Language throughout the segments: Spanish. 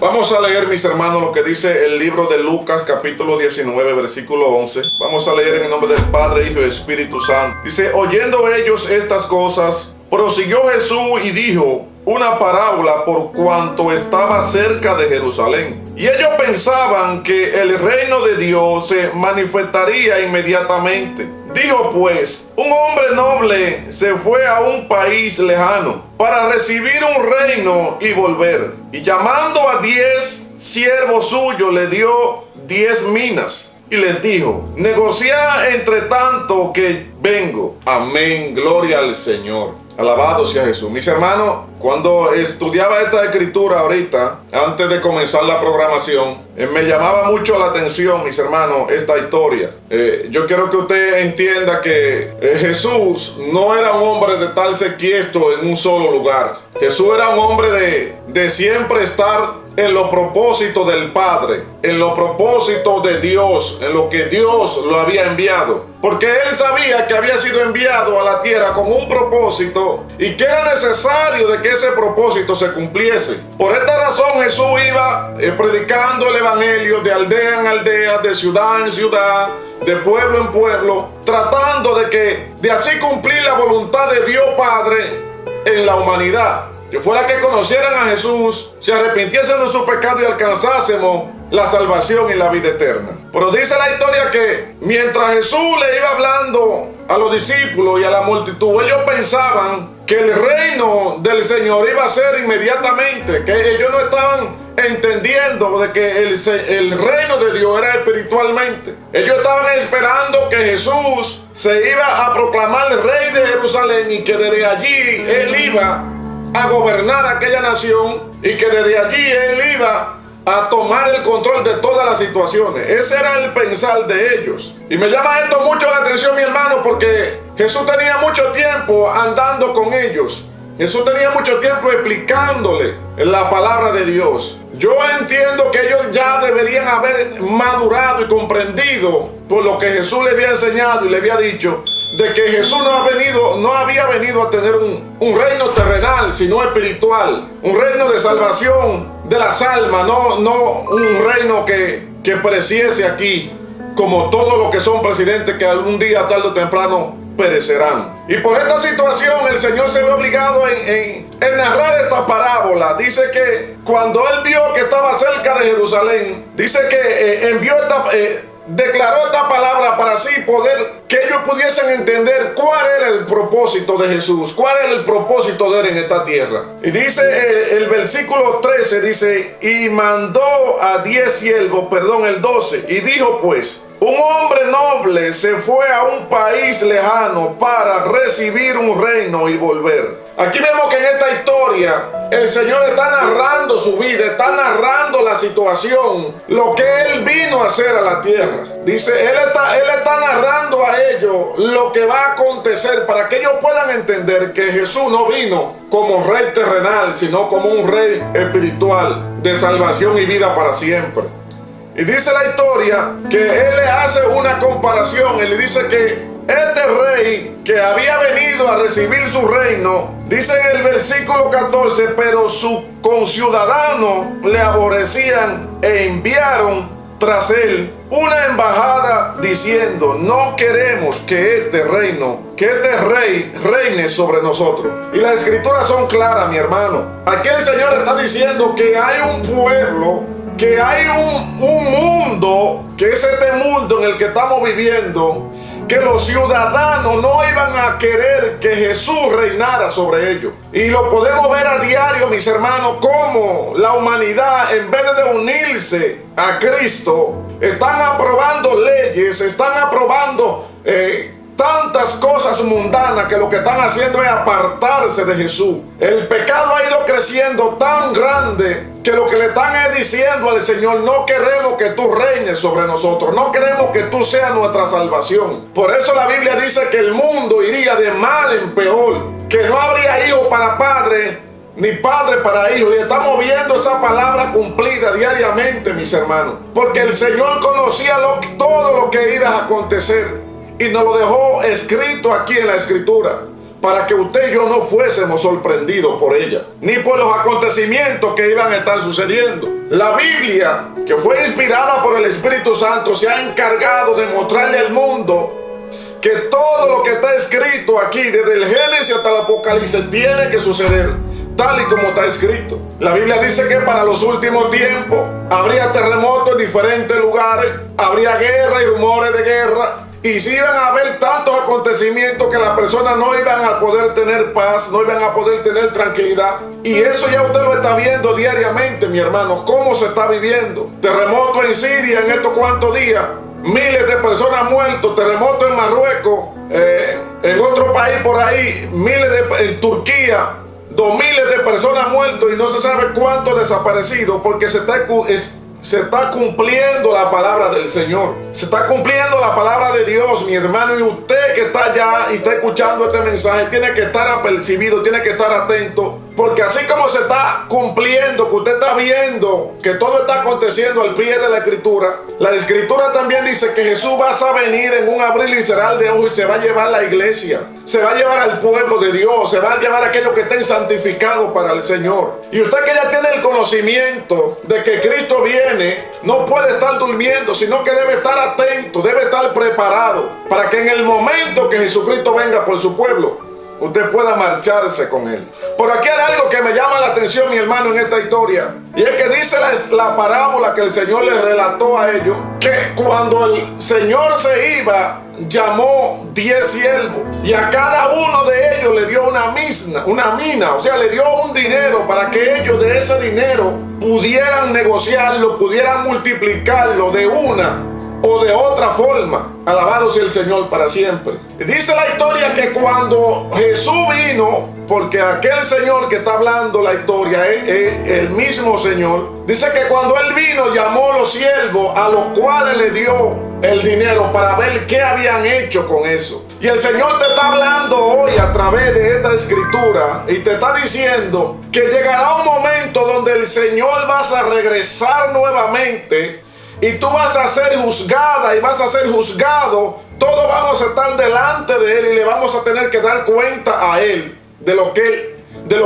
Vamos a leer, mis hermanos, lo que dice el libro de Lucas, capítulo 19, versículo 11. Vamos a leer en el nombre del Padre, Hijo y Espíritu Santo. Dice: oyendo ellos estas cosas, prosiguió Jesús y dijo una parábola por cuanto estaba cerca de Jerusalén. Y ellos pensaban que el reino de Dios se manifestaría inmediatamente. Dijo pues: un hombre noble se fue a un país lejano para recibir un reino y volver. Y llamando a 10 siervos suyos, le dio 10 minas. Y les dijo: negociad entre tanto que vengo. Amén, gloria al Señor. Alabado sea Jesús. Mis hermanos, cuando estudiaba esta escritura ahorita, antes de comenzar la programación, me llamaba mucho la atención, mis hermanos, esta historia. Yo quiero que usted entienda que Jesús no era un hombre de estarse quieto en un solo lugar. Jesús era un hombre de siempre estar en los propósitos del Padre, en los propósitos de Dios, en lo que Dios lo había enviado. Porque él sabía que había sido enviado a la tierra con un propósito y que era necesario de que ese propósito se cumpliese. Por esta razón Jesús iba predicando el evangelio de aldea en aldea, de ciudad en ciudad, de pueblo en pueblo, tratando de así cumplir la voluntad de Dios Padre en la humanidad. Que fuera que conocieran a Jesús, se arrepintiesen de su pecado y alcanzásemos la salvación y la vida eterna. Pero dice la historia que mientras Jesús le iba hablando a los discípulos y a la multitud, ellos pensaban que el reino del Señor iba a ser inmediatamente, que ellos no estaban entendiendo de que el reino de Dios era espiritualmente. Ellos estaban esperando que Jesús se iba a proclamar el rey de Jerusalén y que desde allí él iba a gobernar aquella nación y que desde allí él iba a tomar el control de todas las situaciones. Ese era el pensar de ellos. Y me llama esto mucho la atención, mi hermano, porque Jesús tenía mucho tiempo andando con ellos. Jesús tenía mucho tiempo explicándole la palabra de Dios. Yo entiendo que ellos ya deberían haber madurado y comprendido por lo que Jesús le había enseñado y le había dicho, de que Jesús no había venido a tener un reino terrenal, sino espiritual, un reino de salvación de las almas, no un reino que pereciese aquí, como todos los que son presidentes que algún día, tarde o temprano, perecerán. Y por esta situación el Señor se ve obligado en narrar esta parábola. Dice que cuando él vio que estaba cerca de Jerusalén, dice que declaró esta palabra para así poder que ellos pudiesen entender cuál era el propósito de Jesús, cuál era el propósito de él en esta tierra. Y dice el versículo 13, dice: y mandó a 10 siervos, el 12, y dijo pues: un hombre noble se fue a un país lejano para recibir un reino y volver. Aquí vemos que en esta historia el Señor está narrando su vida, está narrando la situación, lo que Él vino a hacer a la tierra. Dice, Él está narrando a ellos lo que va a acontecer para que ellos puedan entender que Jesús no vino como rey terrenal, sino como un rey espiritual de salvación y vida para siempre. Y dice la historia que Él le hace una comparación. Él le dice que este rey que había venido a recibir su reino, dice en el versículo 14, pero sus conciudadanos le aborrecían e enviaron tras él una embajada diciendo: no queremos que este rey reine sobre nosotros. Y las escrituras son claras, mi hermano. Aquí el Señor está diciendo que hay un pueblo, que hay un mundo, que es este mundo en el que estamos viviendo, que los ciudadanos no iban a querer que Jesús reinara sobre ellos. Y lo podemos ver a diario, mis hermanos, cómo la humanidad, en vez de unirse a Cristo, están aprobando leyes, están aprobando tantas cosas mundanas, que lo que están haciendo es apartarse de Jesús. El pecado ha ido creciendo tan grande que lo que le están es diciendo al Señor: no queremos que tú reines sobre nosotros, no queremos que tú seas nuestra salvación. Por eso la Biblia dice que el mundo iría de mal en peor, que no habría hijo para padre, ni padre para hijo. Y estamos viendo esa palabra cumplida diariamente, mis hermanos, porque el Señor conocía todo lo que iba a acontecer y nos lo dejó escrito aquí en la Escritura. para que usted y yo no fuésemos sorprendidos por ella, ni por los acontecimientos que iban a estar sucediendo. La Biblia, que fue inspirada por el Espíritu Santo, se ha encargado de mostrarle al mundo que todo lo que está escrito aquí, desde el Génesis hasta el Apocalipsis, tiene que suceder tal y como está escrito. La Biblia dice que para los últimos tiempos habría terremotos en diferentes lugares, habría guerra y rumores de guerra, y si iban a haber tantos acontecimientos que las personas no iban a poder tener paz, no iban a poder tener tranquilidad. Y eso ya usted lo está viendo diariamente, mi hermano, cómo se está viviendo. Terremoto en Siria en estos cuantos días, miles de personas muertas. Terremoto en Marruecos, en otro país por ahí, en Turquía, 2000 de personas muertas y no se sabe cuántos desaparecidos, porque se está cumpliendo la palabra del Señor. Se está cumpliendo la palabra de Dios, mi hermano. Y usted que está allá y está escuchando este mensaje tiene que estar apercibido, tiene que estar atento. Porque así como se está cumpliendo, que usted está viendo que todo está aconteciendo al pie de la Escritura, la Escritura también dice que Jesús va a venir en un abrir y cerrar de ojos y se va a llevar la iglesia. Se va a llevar al pueblo de Dios, se va a llevar a aquellos que estén santificados para el Señor. Y usted que ya tiene el conocimiento de que Cristo viene, no puede estar durmiendo, sino que debe estar atento, debe estar preparado para que en el momento que Jesucristo venga por su pueblo, usted pueda marcharse con él. Por aquí hay algo que me llama la atención, mi hermano, en esta historia. Y es que dice la parábola que el Señor les relató a ellos, que cuando el Señor se iba, llamó 10 siervos. Y a cada uno de ellos le dio una mina. O sea, le dio un dinero para que ellos de ese dinero pudieran negociarlo, pudieran multiplicarlo de una o de otra forma. Alabado sea el Señor para siempre. Y dice la historia que cuando Jesús vino, porque aquel Señor que está hablando la historia es el mismo Señor, dice que cuando Él vino llamó a los siervos, a los cuales le dio el dinero para ver qué habían hecho con eso. Y el Señor te está hablando hoy a través de esta escritura y te está diciendo que llegará un momento donde el Señor vas a regresar nuevamente y tú vas a ser juzgada y vas a ser juzgado. Todos vamos a estar delante de Él y le vamos a tener que dar cuenta a Él de lo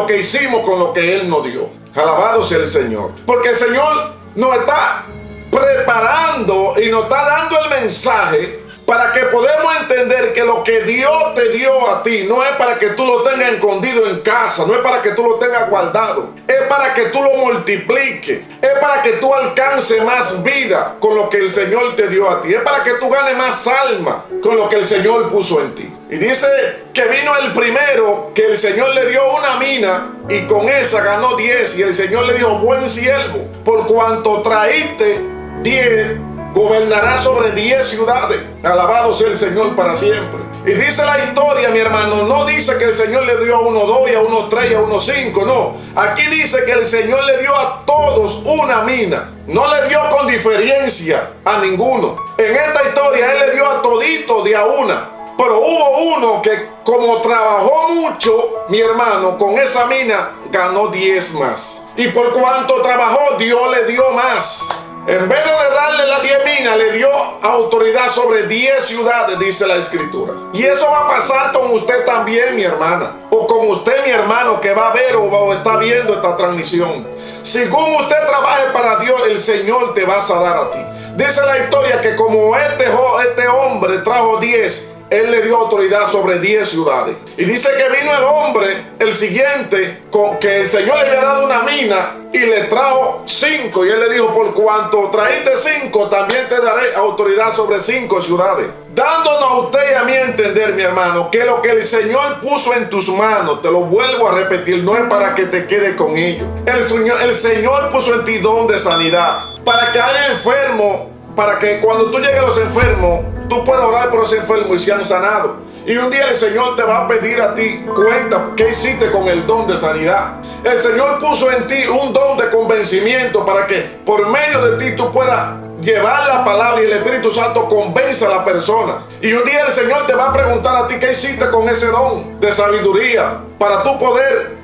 que hicimos con lo que Él nos dio. Alabado sea el Señor. Porque el Señor nos está preparando y nos está dando el mensaje para que podamos entender que lo que Dios te dio a ti no es para que tú lo tengas escondido en casa, no es para que tú lo tengas guardado, es para que tú lo multipliques, es para que tú alcances más vida con lo que el Señor te dio a ti, es para que tú ganes más alma con lo que el Señor puso en ti. Y dice que vino el primero, que el Señor le dio una mina y con esa ganó 10, y el Señor le dijo: buen siervo, por cuanto traíste 10, gobernará sobre 10 ciudades. Alabado sea el Señor para siempre. Y dice la historia, mi hermano, no dice que el Señor le dio a uno 2 y a uno 3 y a uno 5, no. Aquí dice que el Señor le dio a todos una mina. No le dio con diferencia a ninguno. En esta historia Él le dio a todito de a una. Pero hubo uno que, como trabajó mucho, mi hermano, con esa mina ganó 10 más. Y por cuanto trabajó, Dios le dio más. En vez de darle las 10 minas, le dio autoridad sobre 10 ciudades, dice la Escritura. Y eso va a pasar con usted también, mi hermana. O con usted, mi hermano, que va a ver o está viendo esta transmisión. Según usted trabaje para Dios, el Señor te va a dar a ti. Dice la historia que como este hombre trajo 10, Él le dio autoridad sobre 10 ciudades. Y dice que vino el hombre, el siguiente, con que el Señor le había dado una mina y le trajo 5. Y Él le dijo: por cuanto traíste 5, también te daré autoridad sobre 5 ciudades. Dándonos a usted y a mí a entender, mi hermano, que lo que el Señor puso en tus manos, te lo vuelvo a repetir, no es para que te quedes con ellos. El Señor puso en ti don de sanidad. Para que haya enfermo, para que cuando tú llegues a los enfermos, tú puedes orar por los enfermos y sean sanados. Y un día el Señor te va a pedir a ti cuenta qué hiciste con el don de sanidad. El Señor puso en ti un don de convencimiento para que por medio de ti tú puedas llevar la palabra y el Espíritu Santo convenza a la persona. Y un día el Señor te va a preguntar a ti qué hiciste con ese don de sabiduría para tú poder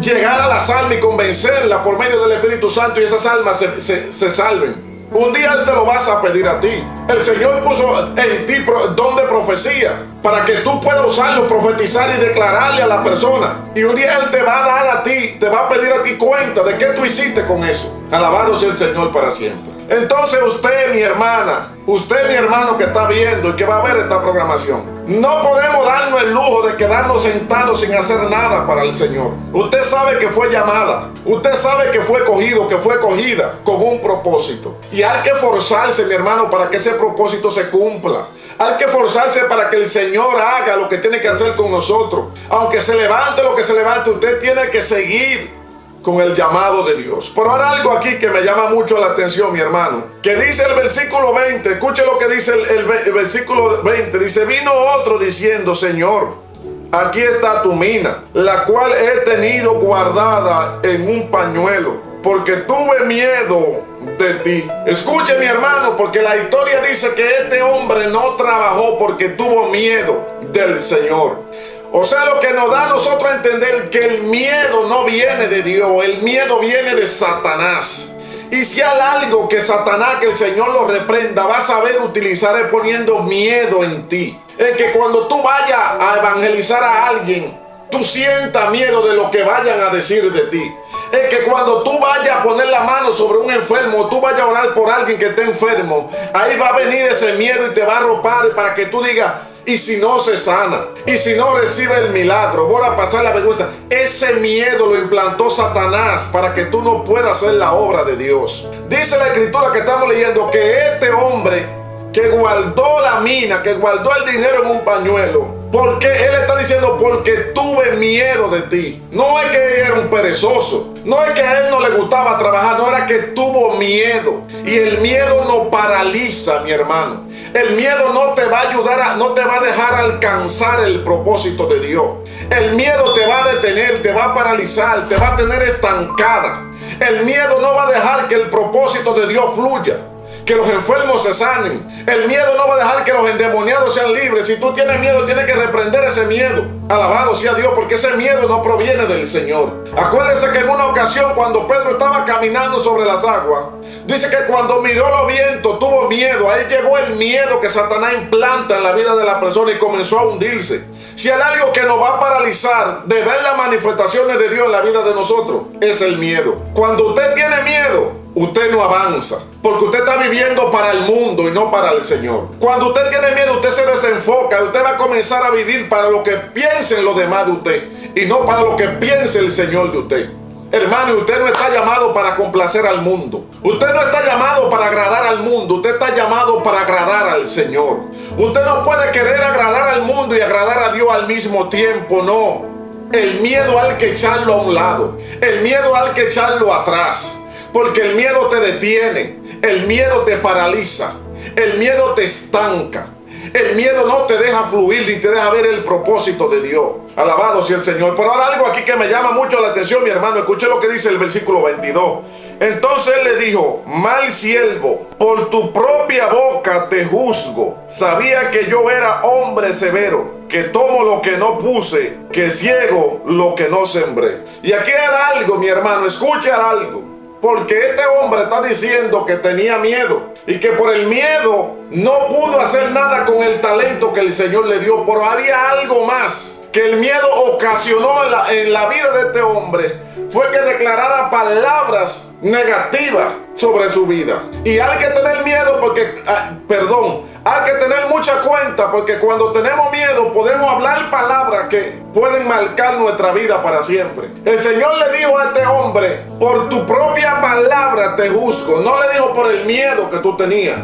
llegar a las almas y convencerlas por medio del Espíritu Santo y esas almas se salven. Un día Él te lo vas a pedir a ti. El Señor puso en ti don de profecía para que tú puedas usarlo, profetizar y declararle a la persona. Y un día Él te va a dar a ti, te va a pedir a ti cuenta de qué tú hiciste con eso. Alabado sea el Señor para siempre. Entonces usted, mi hermana, usted, mi hermano que está viendo y que va a ver esta programación, no podemos darnos el lujo de quedarnos sentados sin hacer nada para el Señor. Usted sabe que fue llamada, usted sabe que fue cogido, que fue cogida con un propósito. Y hay que forzarse, mi hermano, para que ese propósito se cumpla. Hay que forzarse para que el Señor haga lo que tiene que hacer con nosotros. Aunque se levante lo que se levante, usted tiene que seguir con el llamado de Dios. Pero ahora algo aquí que me llama mucho la atención, mi hermano, que dice el versículo 20, escuche lo que dice el versículo 20, dice: vino otro diciendo, Señor, aquí está tu mina, la cual he tenido guardada en un pañuelo, porque tuve miedo de ti. Escuche, mi hermano, porque la historia dice que este hombre no trabajó porque tuvo miedo del Señor. O sea, lo que nos da a nosotros a entender que el miedo no viene de Dios, el miedo viene de Satanás. Y si hay algo que Satanás, que el Señor lo reprenda, va a saber utilizar es poniendo miedo en ti. En que cuando tú vayas a evangelizar a alguien, tú sientas miedo de lo que vayan a decir de ti. Es que cuando tú vayas a poner la mano sobre un enfermo, tú vayas a orar por alguien que esté enfermo, ahí va a venir ese miedo y te va a arropar para que tú digas: y si no se sana, y si no recibe el milagro, voy a pasar la vergüenza. Ese miedo lo implantó Satanás para que tú no puedas hacer la obra de Dios. Dice la escritura que estamos leyendo que este hombre que guardó la mina, que guardó el dinero en un pañuelo, porque él está diciendo: porque tuve miedo de ti. No es que era un perezoso, no es que a él no le gustaba trabajar, no, era que tuvo miedo. Y el miedo nos paraliza, mi hermano. El miedo no te va a ayudar, no te va a dejar alcanzar el propósito de Dios. El miedo te va a detener, te va a paralizar, te va a tener estancada. El miedo no va a dejar que el propósito de Dios fluya, que los enfermos se sanen. El miedo no va a dejar que los endemoniados sean libres. Si tú tienes miedo, tienes que reprender ese miedo. Alabado sea Dios, porque ese miedo no proviene del Señor. Acuérdense que en una ocasión, cuando Pedro estaba caminando sobre las aguas, dice que cuando miró los vientos tuvo miedo. Ahí llegó el miedo que Satanás implanta en la vida de la persona y comenzó a hundirse. Si hay algo que nos va a paralizar de ver las manifestaciones de Dios en la vida de nosotros, es el miedo. Cuando usted tiene miedo, usted no avanza, porque usted está viviendo para el mundo y no para el Señor. Cuando usted tiene miedo, usted se desenfoca y usted va a comenzar a vivir para lo que piensen los demás de usted y no para lo que piense el Señor de usted. Hermano, usted no está llamado para complacer al mundo. Usted no está llamado para agradar al mundo. Usted está llamado para agradar al Señor. Usted no puede querer agradar al mundo y agradar a Dios al mismo tiempo, no. El miedo hay que echarlo a un lado. El miedo hay que echarlo atrás. Porque el miedo te detiene. El miedo te paraliza. El miedo te estanca. El miedo no te deja fluir ni te deja ver el propósito de Dios. Alabado sea el Señor. Pero ahora algo aquí que me llama mucho la atención, mi hermano. Escuche lo que dice el versículo 22. Entonces él le dijo: mal siervo, por tu propia boca te juzgo. Sabía que yo era hombre severo, que tomo lo que no puse, que ciego lo que no sembré. Y aquí hay algo, mi hermano. Escuche algo. Porque este hombre está diciendo que tenía miedo y que por el miedo no pudo hacer nada con el talento que el Señor le dio. Pero había algo más que el miedo ocasionó en la vida de este hombre. Fue que declarara palabras negativas sobre su vida. Y hay que tener miedo porque, hay que tener mucha cuenta, porque cuando tenemos miedo podemos hablar palabras que pueden marcar nuestra vida para siempre. El Señor le dijo a este hombre: por tu propia palabra te juzgo. No le dijo por el miedo que tú tenías,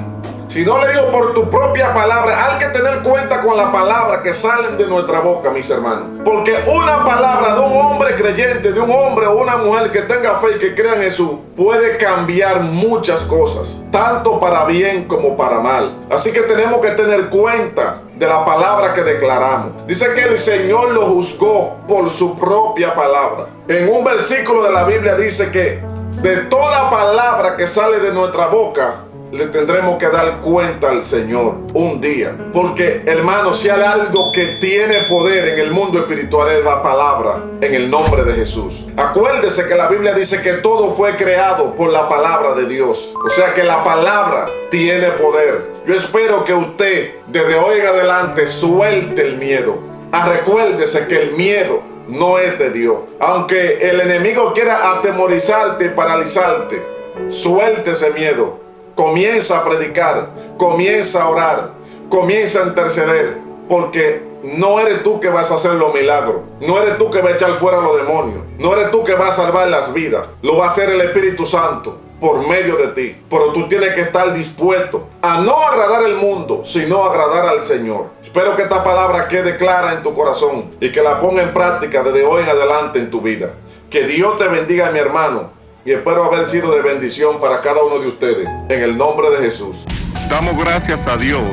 sino le dijo por tu propia palabra. Hay que tener cuenta con las palabras que salen de nuestra boca, mis hermanos. Porque una palabra de un hombre creyente, de un hombre o una mujer que tenga fe y que crea en Jesús, puede cambiar muchas cosas, tanto para bien como para mal. Así que tenemos que tener cuenta de la palabra que declaramos. Dice que el Señor lo juzgó por su propia palabra. En un versículo de la Biblia dice que de toda palabra que sale de nuestra boca, le tendremos que dar cuenta al Señor un día. Porque, hermano, si hay algo que tiene poder en el mundo espiritual es la palabra en el nombre de Jesús. Acuérdese que la Biblia dice que todo fue creado por la palabra de Dios. O sea que la palabra tiene poder. Yo espero que usted desde hoy en adelante suelte el miedo. Recuérdese que el miedo no es de Dios. Aunque el enemigo quiera atemorizarte y paralizarte, suelte ese miedo. Comienza a predicar, comienza a orar, comienza a interceder, porque no eres tú que vas a hacer los milagros, no eres tú que vas a echar fuera a los demonios, no eres tú que vas a salvar las vidas, lo va a hacer el Espíritu Santo por medio de ti. Pero tú tienes que estar dispuesto a no agradar al mundo, sino agradar al Señor. Espero que esta palabra quede clara en tu corazón y que la ponga en práctica desde hoy en adelante en tu vida. Que Dios te bendiga, mi hermano, y espero haber sido de bendición para cada uno de ustedes, en el nombre de Jesús. Damos gracias a Dios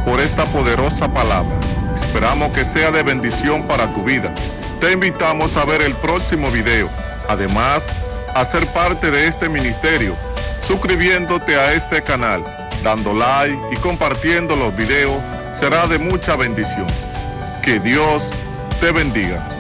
por esta poderosa palabra. Esperamos que sea de bendición para tu vida. Te invitamos a ver el próximo video. Además, a ser parte de este ministerio, suscribiéndote a este canal, dando like y compartiendo los videos, será de mucha bendición. Que Dios te bendiga.